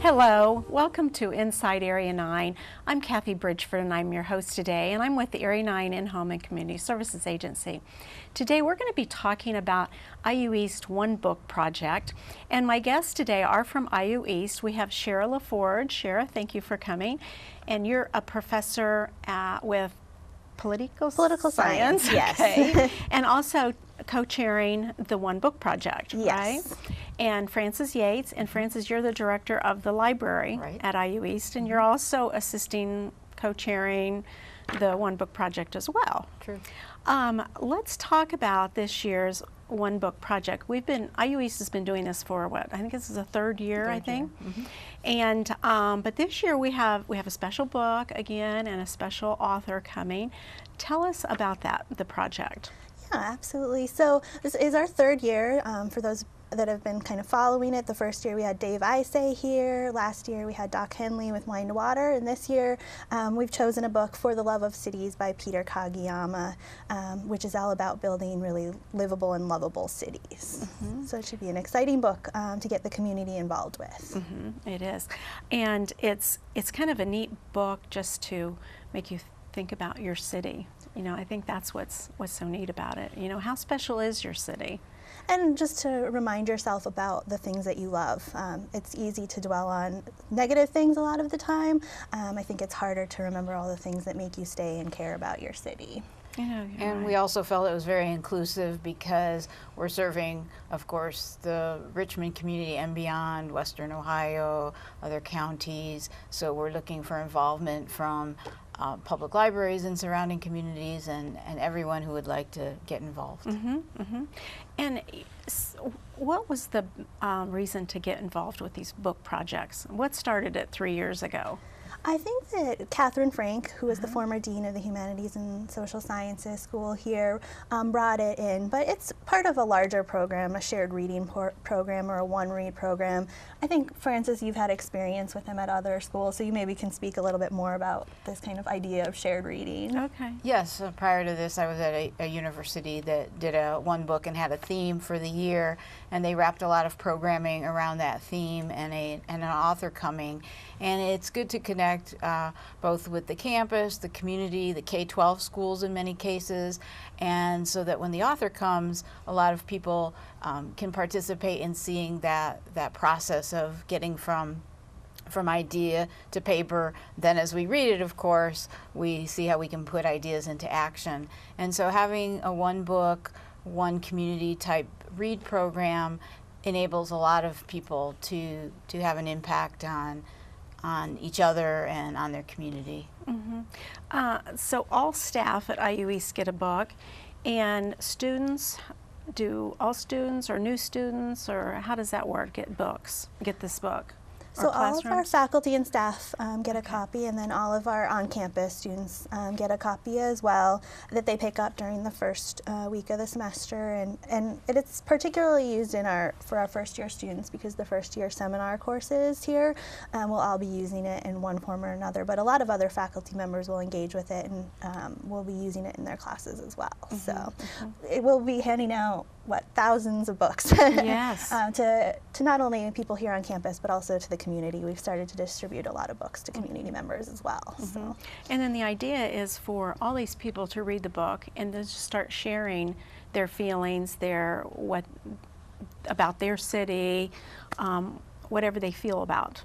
Hello, welcome to Inside Area 9. I'm Kathy Bridgford and I'm your host today, and I'm with the Area 9 In-Home and Community Services Agency. Today we're going to be talking about IU East One Book Project, and my guests today are from IU East. We have Chera LaForge. Chera, thank you for coming. And you're a professor with Political science. Yes. Okay. And also co-chairing the One Book Project, Yes. right? And Frances Yates, and Frances, you're the director of the library at IU East, and you're also assisting co-chairing the One Book Project as well. True. Let's talk about this year's One Book Project. IU East has been doing this for what? I think this is the third year, I think. Mm-hmm. And but this year we have a special book again and a special author coming. Tell us about the project. Yeah, absolutely. So this is our third year. For those that have been kind of following it, the first year we had Dave Isay here. Last year we had Doc Henley with Wine to Water. And this year we've chosen a book, For the Love of Cities by Peter Kageyama, which is all about building really livable and lovable cities. Mm-hmm. So it should be an exciting book to get the community involved with. Mm-hmm. It is. And it's kind of a neat book just to make you think about your city. You know, I think that's what's so neat about it. You know, how special is your city? And just to remind yourself about the things that you love. It's easy to dwell on negative things a lot of the time. I think it's harder to remember all the things that make you stay and care about your city. Yeah, and we also felt it was very inclusive because we're serving, of course, the Richmond community and beyond, Western Ohio, other counties. So we're looking for involvement from public libraries and surrounding communities and everyone who would like to get involved. Mm-hmm, mm-hmm. And what was the reason to get involved with these book projects? What started it 3 years ago? I think that Catherine Frank, who is the former dean of the Humanities and Social Sciences School here, brought it in. But it's part of a larger program, a shared reading program or a one-read program. I think, Frances, you've had experience with him at other schools, so you maybe can speak a little bit more about this kind of idea of shared reading. Okay. Yes, prior to this I was at a university that did one book and had a theme for the year, and they wrapped a lot of programming around that theme and an author coming. And it's good to connect both with the campus, the community, the K-12 schools in many cases, and so that when the author comes, a lot of people can participate in seeing that process of getting from idea to paper. Then as we read it, of course, we see how we can put ideas into action. And so having a one book, one community type read program enables a lot of people to have an impact on each other and on their community. Mm-hmm. So all staff at IU East get a book, and students, do all students or new students, or how does that work, get this book? So all of our faculty and staff get a copy, and then all of our on-campus students get a copy as well that they pick up during the first week of the semester. And it's particularly used for our first-year students because the first-year seminar courses here will all be using it in one form or another. But a lot of other faculty members will engage with it and will be using it in their classes as well. Mm-hmm. So it will be handing out thousands of books yes. to not only people here on campus but also to the community. We've started to distribute a lot of books to community members as well. Mm-hmm. So. And then the idea is for all these people to read the book and then just start sharing their feelings, about their city, whatever they feel about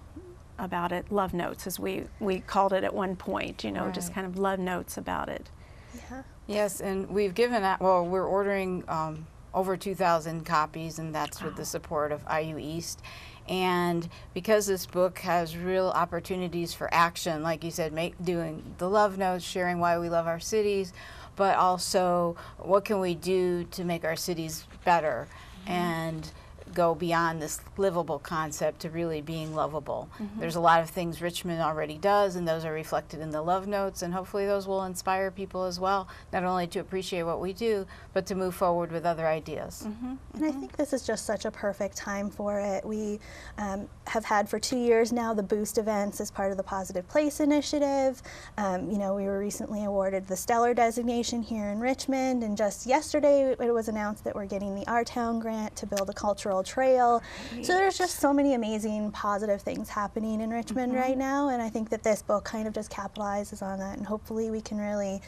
it. Love notes, as we called it at one point. You know, right. Just kind of love notes about it. Yeah. Yes, and we've given out. Well, we're ordering over 2,000 copies, and that's with the support of IU East. And because this book has real opportunities for action, like you said, doing the love notes, sharing why we love our cities, but also what can we do to make our cities better, and go beyond this livable concept to really being lovable. Mm-hmm. There's a lot of things Richmond already does, and those are reflected in the love notes, and hopefully those will inspire people as well, not only to appreciate what we do, but to move forward with other ideas. Mm-hmm. And I think this is just such a perfect time for it. We have had for 2 years now the Boost events as part of the Positive Place Initiative. You know, we were recently awarded the Stellar designation here in Richmond, and just yesterday it was announced that we're getting the Our Town grant to build a cultural Memorial Trail. So there's just so many amazing positive things happening in Richmond right now, and I think that this book kind of just capitalizes on that, and hopefully we can really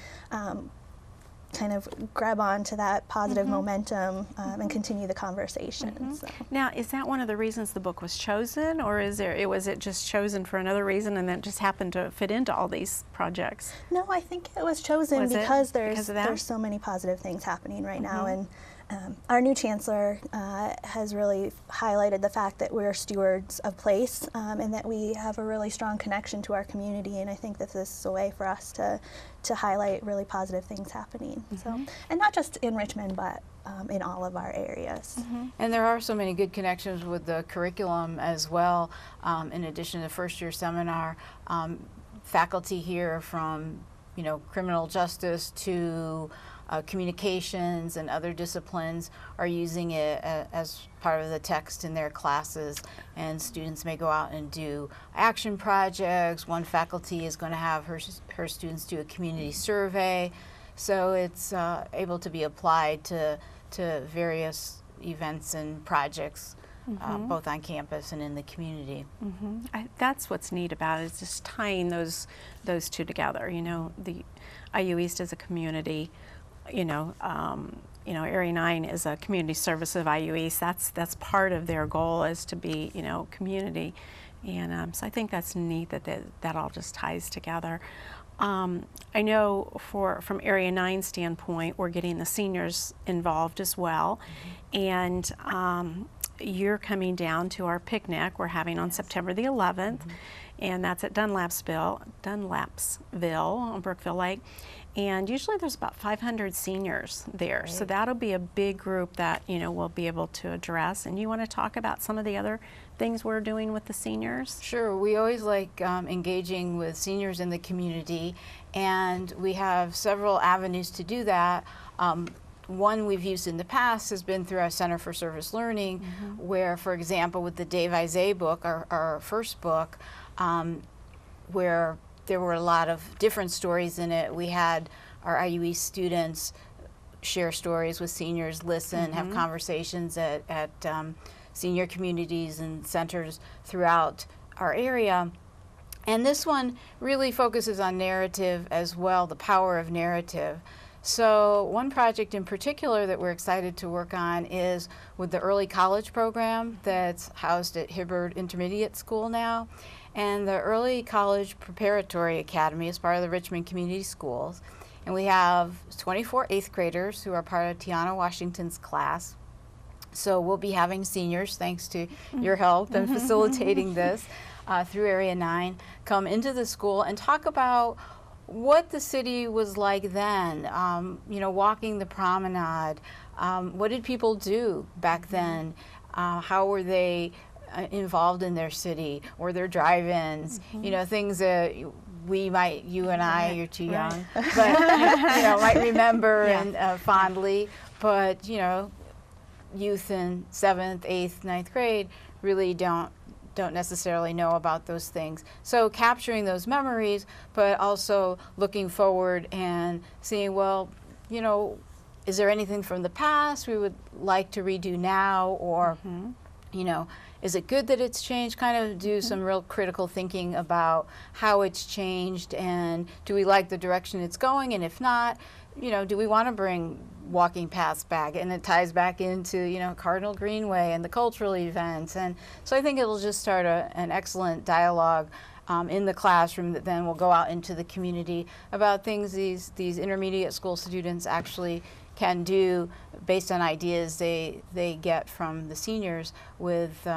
kind of grab onto that positive momentum and continue the conversation. So. Now, is that one of the reasons the book was chosen, or was it just chosen for another reason and then it just happened to fit into all these projects? No, I think it was chosen because there's so many positive things happening right now, and our new chancellor has really highlighted the fact that we're stewards of place and that we have a really strong connection to our community, and I think that this is a way for us to highlight really positive things happening. So, and not just in Richmond, but in all of our areas. And there are so many good connections with the curriculum as well. In addition to the first year seminar, faculty here from criminal justice to communications and other disciplines are using it as part of the text in their classes, and students may go out and do action projects. One faculty is going to have her students do a community survey, so it's able to be applied to various events and projects both on campus and in the community. That's what's neat about it, is just tying those two together. The IU East is a community. Area 9 is a community service of IU East. That's part of their goal, is to be, community, and so I think that's neat that all just ties together. I know from Area 9 standpoint, we're getting the seniors involved as well, and you're coming down to our picnic we're having on September the 11th, and that's at Dunlapsville on Brookville Lake. And usually there's about 500 seniors there, so that'll be a big group that we'll be able to address. And you want to talk about some of the other things we're doing with the seniors? Sure. We always like engaging with seniors in the community, and we have several avenues to do that. One we've used in the past has been through our Center for Service Learning, where, for example, with the Dave Isay book, our first book, where there were a lot of different stories in it. We had our IUE students share stories with seniors, listen, have conversations at senior communities and centers throughout our area. And this one really focuses on narrative as well, the power of narrative. So one project in particular that we're excited to work on is with the early college program that's housed at Hibbard Intermediate School now. And the Early College Preparatory Academy is part of the Richmond Community Schools. And we have 24 8th graders who are part of Tiana Washington's class. So we'll be having seniors, thanks to your help in facilitating this through Area 9, come into the school and talk about what the city was like then, walking the promenade. What did people do back then? How were they involved in their city or their drive-ins, things that you and I, you're too young, but might remember and fondly, but youth in 7th, 8th, 9th grade really don't necessarily know about those things. So capturing those memories, but also looking forward and seeing, well, is there anything from the past we would like to redo now, or is it good that it's changed? Kind of do some real critical thinking about how it's changed, and do we like the direction it's going? And if not, do we want to bring walking paths back? And it ties back into, Cardinal Greenway and the cultural events. And so I think it'll just start an excellent dialogue in the classroom that then will go out into the community about things these intermediate school students actually can do based on ideas they get from the seniors with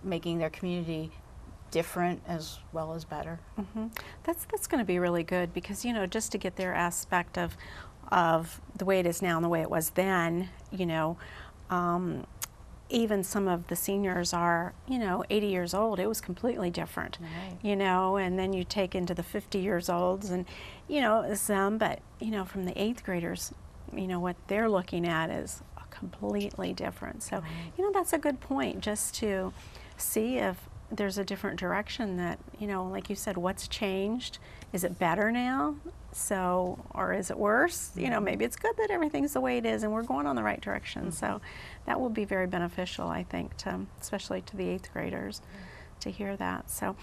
making their community different as well as better. That's going to be really good, because just to get their aspect of the way it is now and the way it was then, even some of the seniors are 80 years old. It was completely different, and then you take into the 50 years olds and some, but from the 8th graders, what they're looking at is completely different. So that's a good point, just to see if there's a different direction that, like you said, what's changed? Is it better now? So, or is it worse? You know, maybe it's good that everything's the way it is and we're going on the right direction. So that will be very beneficial, I think, especially to the 8th graders to hear that. So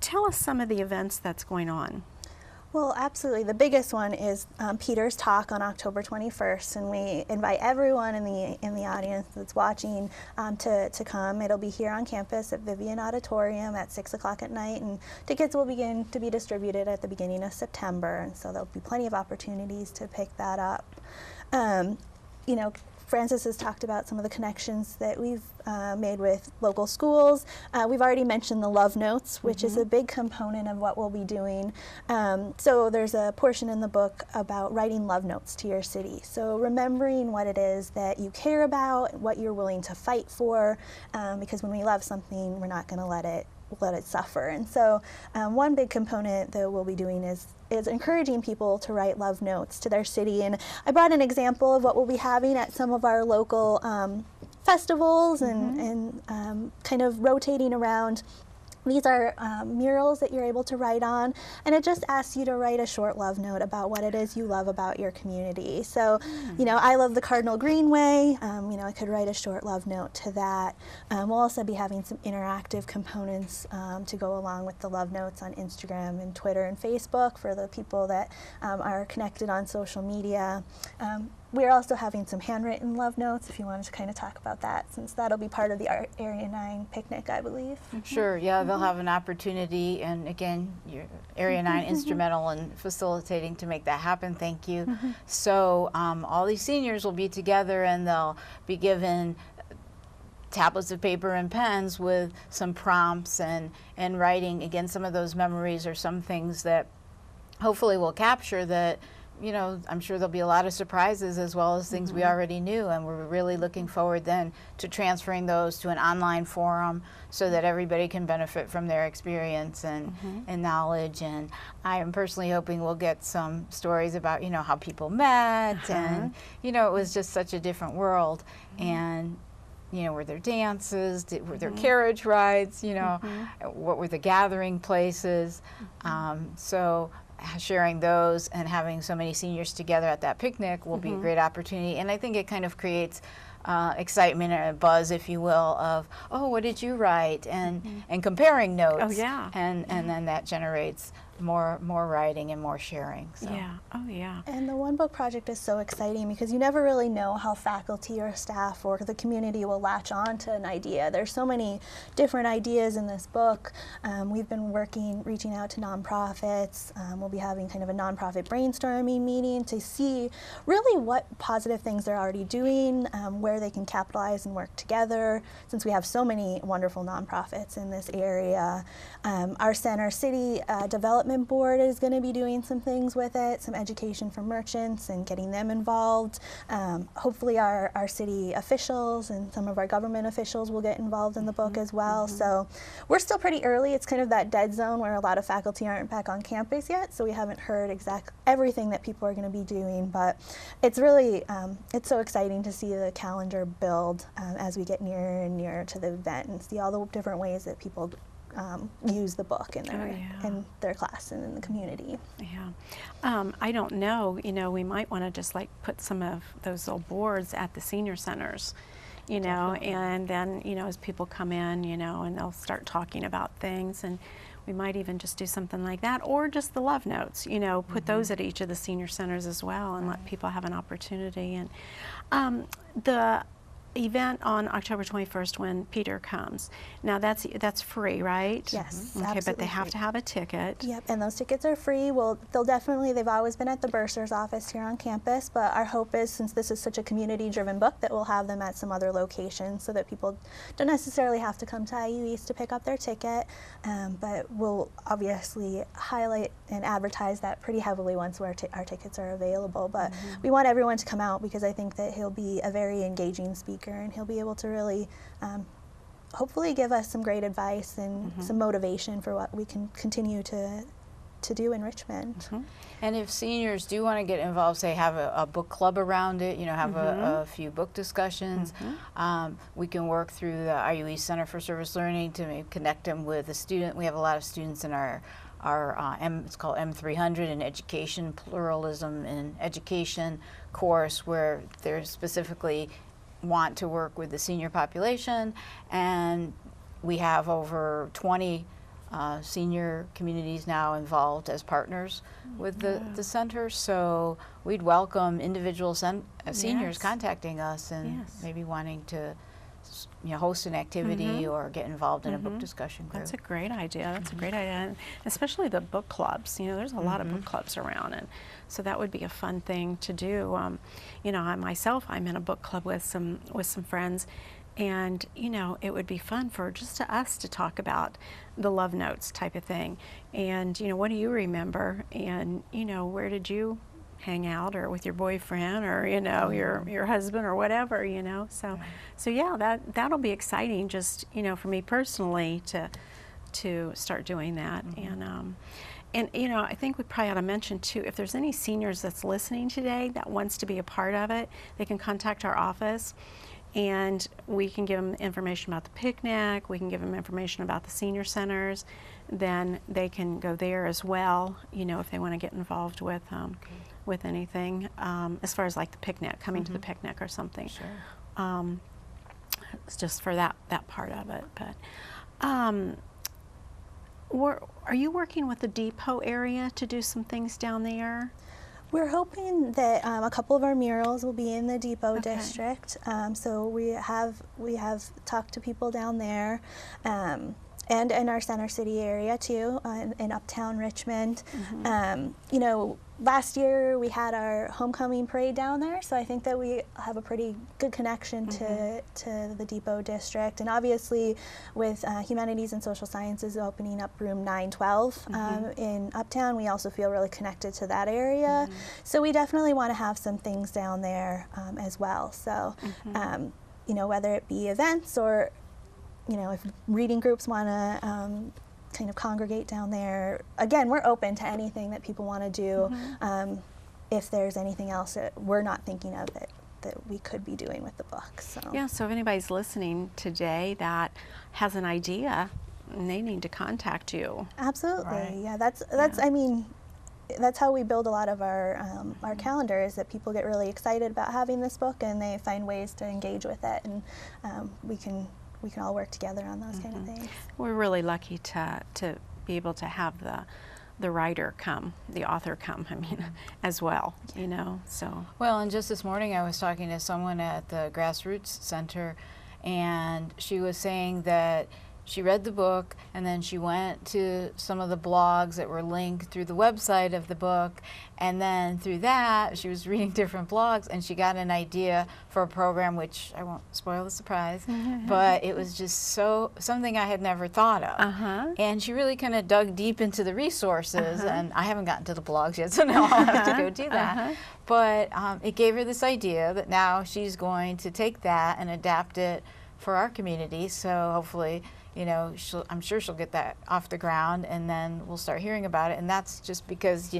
tell us some of the events that's going on. Well, absolutely. The biggest one is Peter's talk on October 21st, and we invite everyone in the audience that's watching to come. It'll be here on campus at Vivian Auditorium at 6 o'clock at night, and tickets will begin to be distributed at the beginning of September, and so there'll be plenty of opportunities to pick that up. You know, Francis has talked about some of the connections that we've made with local schools. We've already mentioned the love notes, which is a big component of what we'll be doing. So there's a portion in the book about writing love notes to your city. So remembering what it is that you care about, what you're willing to fight for, because when we love something, we're not going to let it suffer. And so one big component that we'll be doing is encouraging people to write love notes to their city. And I brought an example of what we'll be having at some of our local festivals and kind of rotating around. These are murals that you're able to write on, and it just asks you to write a short love note about what it is you love about your community. So, you know, I love the Cardinal Greenway. You know, I could write a short love note to that. We'll also be having some interactive components to go along with the love notes on Instagram and Twitter and Facebook for the people that are connected on social media. We're also having some handwritten love notes, if you wanted to kind of talk about that, since that'll be part of the Area 9 picnic, I believe. Sure, yeah, they'll have an opportunity, and again, your Area 9 instrumental in facilitating to make that happen, thank you. So all these seniors will be together and they'll be given tablets of paper and pens with some prompts and writing, again, some of those memories or some things that hopefully will capture that. You know, I'm sure there'll be a lot of surprises as well as things we already knew, and we're really looking forward then to transferring those to an online forum so that everybody can benefit from their experience and knowledge. And I am personally hoping we'll get some stories about, you know, how people met and, you know, it was just such a different world. And you know, were there dances, were there carriage rides, you know, what were the gathering places. So sharing those and having so many seniors together at that picnic will be a great opportunity. And I think it kind of creates excitement and a buzz, if you will, of, oh, what did you write? And comparing notes. Oh, yeah. And then that generates more writing and more sharing. So. Yeah. Oh, yeah. And the One Book Project is so exciting because you never really know how faculty or staff or the community will latch on to an idea. There's so many different ideas in this book. We've been reaching out to nonprofits. We'll be having kind of a nonprofit brainstorming meeting to see really what positive things they're already doing, where they can capitalize and work together, since we have so many wonderful nonprofits in this area. Our Center City Development Board is going to be doing some things with it, some education for merchants and getting them involved. Hopefully our city officials and some of our government officials will get involved in the book as well. So we're still pretty early. It's kind of that dead zone where a lot of faculty aren't back on campus yet, so we haven't heard everything that people are going to be doing, but it's really, it's so exciting to see the calendar build as we get nearer and nearer to the event and see all the different ways that people use the book in their class and in the community. Yeah. I don't know, you know, we might want to just like put some of those little boards at the senior centers, you know, and then, you know, as people come in, you know, and they'll start talking about things, and we might even just do something like that, or just the love notes, you know, put those at each of the senior centers as well and let people have an opportunity. And the event on October 21st when Peter comes. Now that's free, right? Yes, okay, but they have to have a ticket. Yep, and those tickets are free. Well, they've always been at the bursar's office here on campus, but our hope is, since this is such a community-driven book, that we'll have them at some other locations so that people don't necessarily have to come to IU East to pick up their ticket, but we'll obviously highlight and advertise that pretty heavily once our tickets are available. But we want everyone to come out because I think that he'll be a very engaging speaker, and he'll be able to really hopefully give us some great advice and some motivation for what we can continue to to do in Richmond. Mm-hmm. And if seniors do want to get involved, say have a book club around it, have a few book discussions, we can work through the IUE Center for Service Learning to maybe connect them with a student. We have a lot of students in our it's called M300 in Education, Pluralism in Education course, where they're specifically want to work with the senior population, and we have over 20 senior communities now involved as partners with the center. So we'd welcome individual seniors contacting us and maybe wanting to host an activity or get involved in a book discussion group. That's a great idea. That's a great idea, and especially the book clubs. There's a lot of book clubs around, and so that would be a fun thing to do. I'm in a book club with some friends, and it would be fun for just us to talk about the love notes type of thing. And what do you remember? And where did you hang out, or with your boyfriend, or your husband, or whatever, so yeah, that'll be exciting, just for me personally to start doing that. And I think we probably ought to mention too, if there's any seniors that's listening today that wants to be a part of it, they can contact our office, and we can give them information about the picnic, we can give them information about the senior centers. Then they can go there as well, if they want to get involved with anything, as far as like the picnic, coming to the picnic or something. Sure. It's just for that part of it. But are you working with the depot area to do some things down there? We're hoping that a couple of our murals will be in the Depot district. So we have talked to people down there, and in our Center City area too, in Uptown Richmond. Last year we had our homecoming parade down there, so I think that we have a pretty good connection to the Depot district. And obviously with Humanities and Social Sciences opening up room 912 in Uptown, we also feel really connected to that area. So we definitely want to have some things down there as well. So whether it be events, or if reading groups want to kind of congregate down there, again, we're open to anything that people want to do. If there's anything else that we're not thinking of that we could be doing with the book. So yeah, so if anybody's listening today that has an idea, they need to contact you. Absolutely. Right. Yeah, that's I mean, that's how we build a lot of our calendar, is that people get really excited about having this book and they find ways to engage with it, and we can all work together on those kind of things. We're really lucky to be able to have the writer come, the author come, as well, so. Well, and just this morning I was talking to someone at the Grassroots Center, and she was saying that she read the book, and then she went to some of the blogs that were linked through the website of the book, and then through that she was reading different blogs, and she got an idea for a program, which I won't spoil the surprise, but it was just something I had never thought of. And she really kind of dug deep into the resources, and I haven't gotten to the blogs yet, so now I'll have to go do that. But it gave her this idea that now she's going to take that and adapt it for our community, so hopefully I'm sure she'll get that off the ground, and then we'll start hearing about it. And that's just because,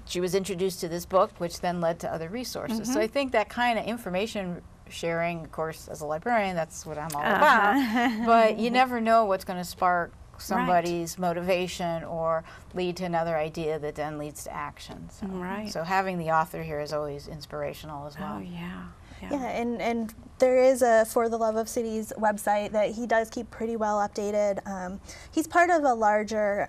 she was introduced to this book, which then led to other resources. So I think that kind of information sharing, of course, as a librarian, that's what I'm all about. But you never know what's going to spark somebody's motivation or lead to another idea that then leads to action. So, so having the author here is always inspirational as well. Oh, yeah. Yeah, and there is a For the Love of Cities website that he does keep pretty well updated. He's part of a larger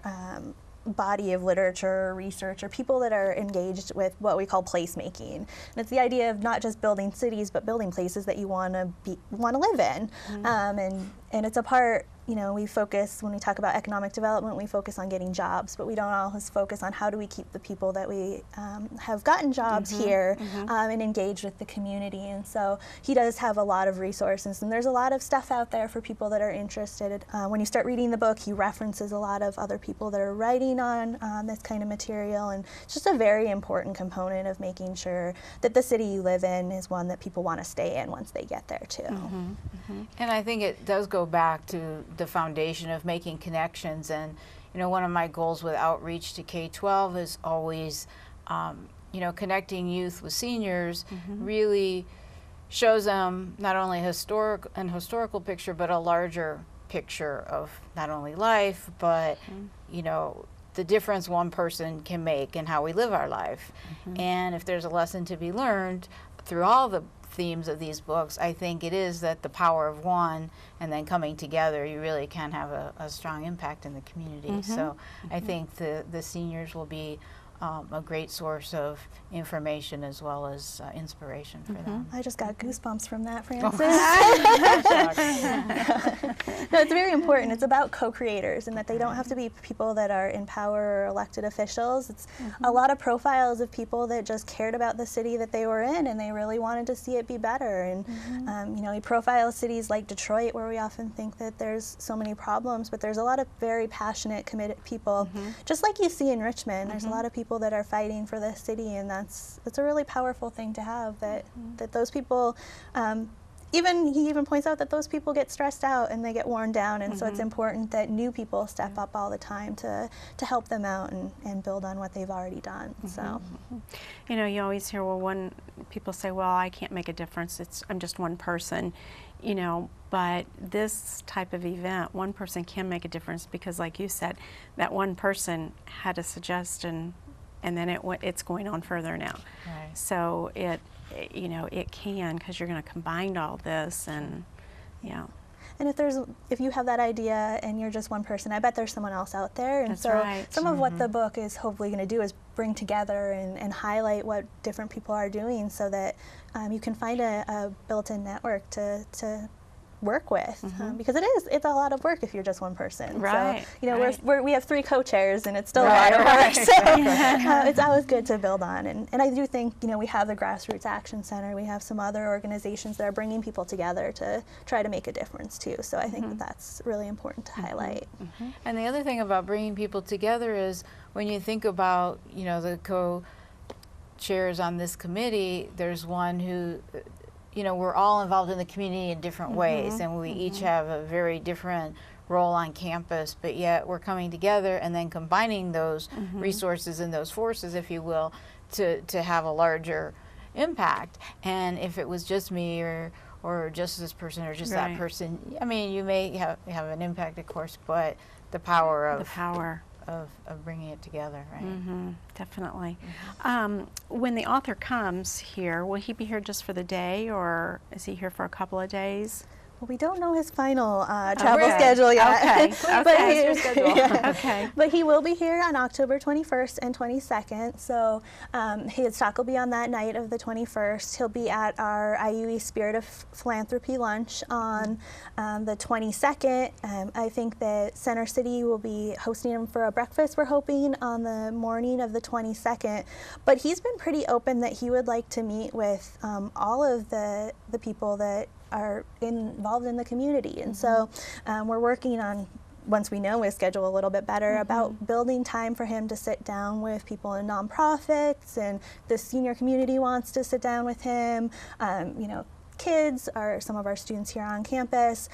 body of literature or research, or people that are engaged with what we call placemaking. And it's the idea of not just building cities, but building places that you want to live in. And it's a part, we focus, when we talk about economic development, we focus on getting jobs, but we don't always focus on how do we keep the people that we have gotten jobs here and engage with the community. And so he does have a lot of resources, and there's a lot of stuff out there for people that are interested. When you start reading the book, he references a lot of other people that are writing on this kind of material, and it's just a very important component of making sure that the city you live in is one that people want to stay in once they get there too. And I think it does go back to the foundation of making connections, and you know, one of my goals with outreach to K-12 is always, you know, connecting youth with seniors really shows them not only historical picture, but a larger picture of not only life, but, you know, the difference one person can make in how we live our life. And if there's a lesson to be learned through all the themes of these books, I think it is that the power of one and then coming together, you really can have a strong impact in the community. So I think the seniors will be a great source of information as well as inspiration for them. I just got goosebumps from that, Francis. No, it's very important. It's about co-creators, and that they don't have to be people that are in power or elected officials. It's a lot of profiles of people that just cared about the city that they were in, and they really wanted to see it be better. And you know, we profile cities like Detroit, where we often think that there's so many problems, but there's a lot of very passionate, committed people, just like you see in Richmond. There's a lot of people that are fighting for the city, and that's a really powerful thing to have. That those people, he even points out that those people get stressed out and they get worn down, and so it's important that new people step up all the time to help them out and build on what they've already done. So, you know, you always hear, well, people say, well, I can't make a difference. I'm just one person, you know. But this type of event, one person can make a difference, because, like you said, that one person had a suggestion, and then it's going on further now. Right. So you know, it can, because you're going to combine all this, and yeah. And if you have that idea and you're just one person, I bet there's someone else out there. And That's so right. some of what the book is hopefully going to do is bring together and highlight what different people are doing, so that you can find a built-in network to work with, because it's a lot of work if you're just one person. Right. So, you know, we have 3 co-chairs, and it's still a lot of work. So it's always good to build on. And I do think, you know, we have the Grassroots Action Center. We have some other organizations that are bringing people together to try to make a difference too. So I think that's really important to highlight. And the other thing about bringing people together is, when you think about, you know, the co-chairs on this committee, there's one who, you know, we're all involved in the community in different ways, and we each have a very different role on campus, but yet we're coming together and then combining those resources and those forces, if you will, to have a larger impact. And if it was just me or just this person or just that person, I mean, you may have an impact, of course, but the power of bringing it together, right? Definitely. When the author comes here, will he be here just for the day, or is he here for a couple of days? Well, we don't know his final travel schedule yet. But he will be here on October 21st and 22nd. So his talk will be on that night of the 21st. He'll be at our IUE Spirit of Philanthropy lunch on the 22nd. I think that Center City will be hosting him for a breakfast, we're hoping, on the morning of the 22nd. But he's been pretty open that he would like to meet with all of the people that are involved in the community. And so we're working on, once we know his schedule a little bit better, about building time for him to sit down with people in nonprofits, and the senior community wants to sit down with him. You know, kids are some of our students here on campus.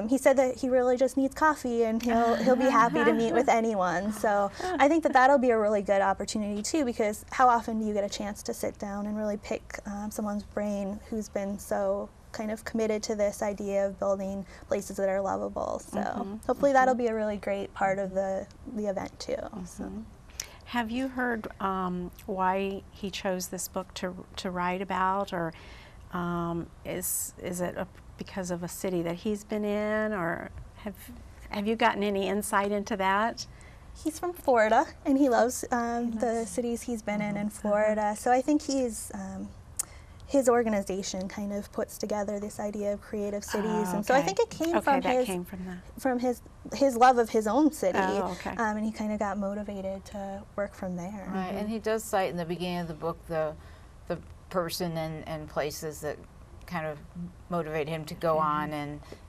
He said that he really just needs coffee, and he'll be happy to meet with anyone. So I think that that'll be a really good opportunity too, because how often do you get a chance to sit down and really pick someone's brain who's been so kind of committed to this idea of building places that are lovable. So hopefully that'll be a really great part of the event too. So. Have you heard why he chose this book to write about, or is it because of a city that he's been in, or have you gotten any insight into that? He's from Florida, and he loves the cities he's been in Florida. So I think his organization kind of puts together this idea of creative cities, and so I think it came from his love of his own city, and he kind of got motivated to work from there. Right, and he does cite in the beginning of the book the person and places that kind of motivate him to go on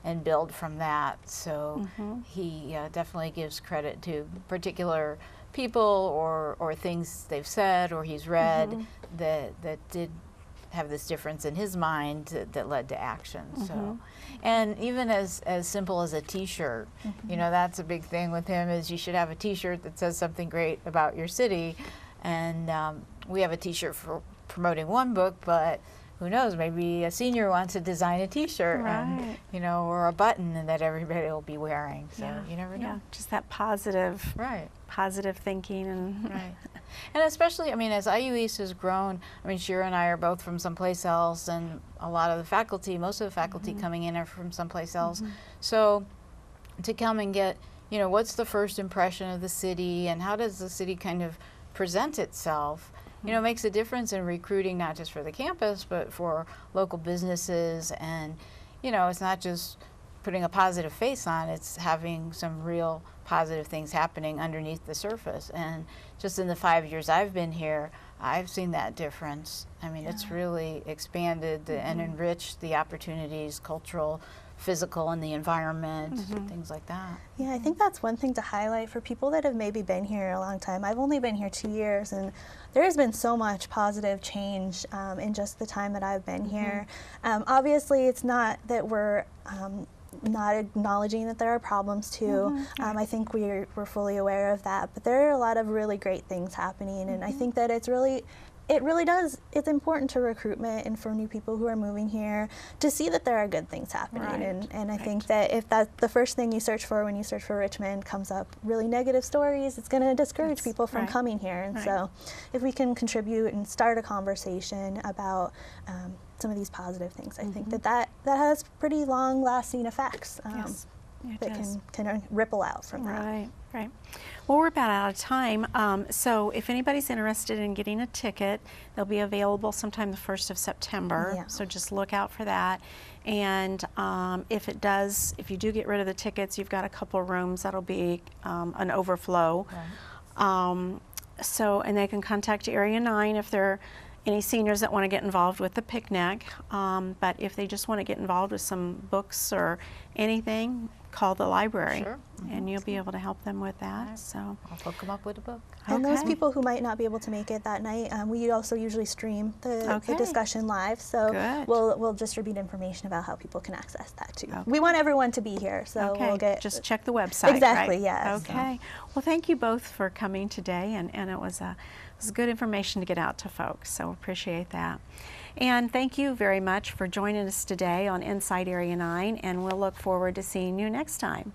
and build from that. So he definitely gives credit to particular people or things they've said or he's read that did have this difference in his mind that led to action. So, and even as simple as a T-shirt, you know, that's a big thing with him, is you should have a T-shirt that says something great about your city. And we have a T-shirt for promoting one book, but who knows, maybe a senior wants to design a T-shirt, and, you know, or a button, and that everybody will be wearing. So you never know. Just that positive, positive thinking. And and especially, I mean, as IU East has grown, I mean, Chera and I are both from someplace else, and a lot of the faculty, most of the faculty coming in are from someplace else. So to come and get, you know, what's the first impression of the city, and how does the city kind of present itself, you know, makes a difference in recruiting, not just for the campus, but for local businesses. And, you know, it's not just putting a positive face on, it's having some real positive things happening underneath the surface. And just in the 5 years I've been here, I've seen that difference. I mean, it's really expanded and enriched the opportunities, cultural, physical, and the environment, things like that. Yeah, I think that's one thing to highlight for people that have maybe been here a long time. I've only been here 2 years, and there has been so much positive change in just the time that I've been here. Obviously, it's not that we're not acknowledging that there are problems too. I think we're fully aware of that, but there are a lot of really great things happening, and I think that it's important to recruitment and for new people who are moving here to see that there are good things happening. And I think that if that's the first thing you search for when you search for Richmond comes up really negative stories, it's going to discourage people from coming here. And so if we can contribute and start a conversation about some of these positive things, I think that has pretty long-lasting effects that can ripple out from that. Right. Well, we're about out of time. So if anybody's interested in getting a ticket, they'll be available sometime the 1st of September. So just look out for that. And if you do get rid of the tickets, you've got a couple of rooms that'll be an overflow. And they can contact Area 9 if there are any seniors that want to get involved with the picnic. But if they just want to get involved with some books or anything, call the library, and you'll be able to help them with that. So I'll hook them up with a book. And those people who might not be able to make it that night, we also usually stream the discussion live. So we'll distribute information about how people can access that too. We want everyone to be here, so we'll just check the website. Exactly. Yes. Okay. Well, thank you both for coming today, and it was good information to get out to folks. So appreciate that. And thank you very much for joining us today on Inside Area 9, and we'll look forward to seeing you next time.